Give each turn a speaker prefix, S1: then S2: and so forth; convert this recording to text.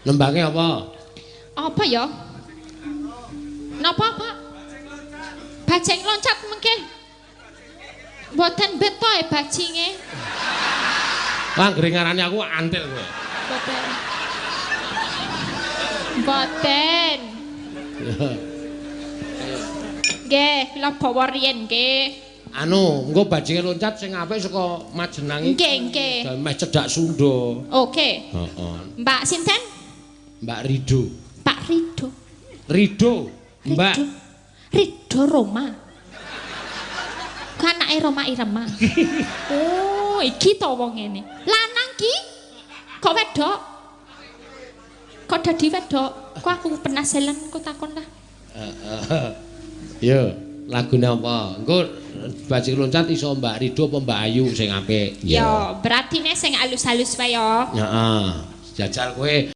S1: Nembangke apa?
S2: Apa ya? Napa, Pak? Bajing loncat mengke. Mboten beto e bajinge.
S1: Wah, ngarani aku antil kowe.
S2: Mboten. Mboten. Nggih, kula bawa riyen nggih.
S1: Anu, engko bajinge loncat sing apik saka Majenang iki.
S2: Nggih, nggih.
S1: Meh cedhak Sunda.
S2: Oke.
S1: Heeh.
S2: Mbak sinten?
S1: Mbak Rido.
S2: Pak Rido.
S1: Rido, Mbak.
S2: Rido Roma. Kan anake Roma Irama. Oh, iki to wong ngene. Lanang ki? Kok wedok? Kok dadi wedok? Kok aku penasaran kok takon lah.
S1: Yo, lagune apa? Engko bajing loncat iso Mbak Rido apa Mbak Ayu sing apik.
S2: Yo, berarti nek sing alus-alus wae yo.
S1: Heeh. Jajal kowe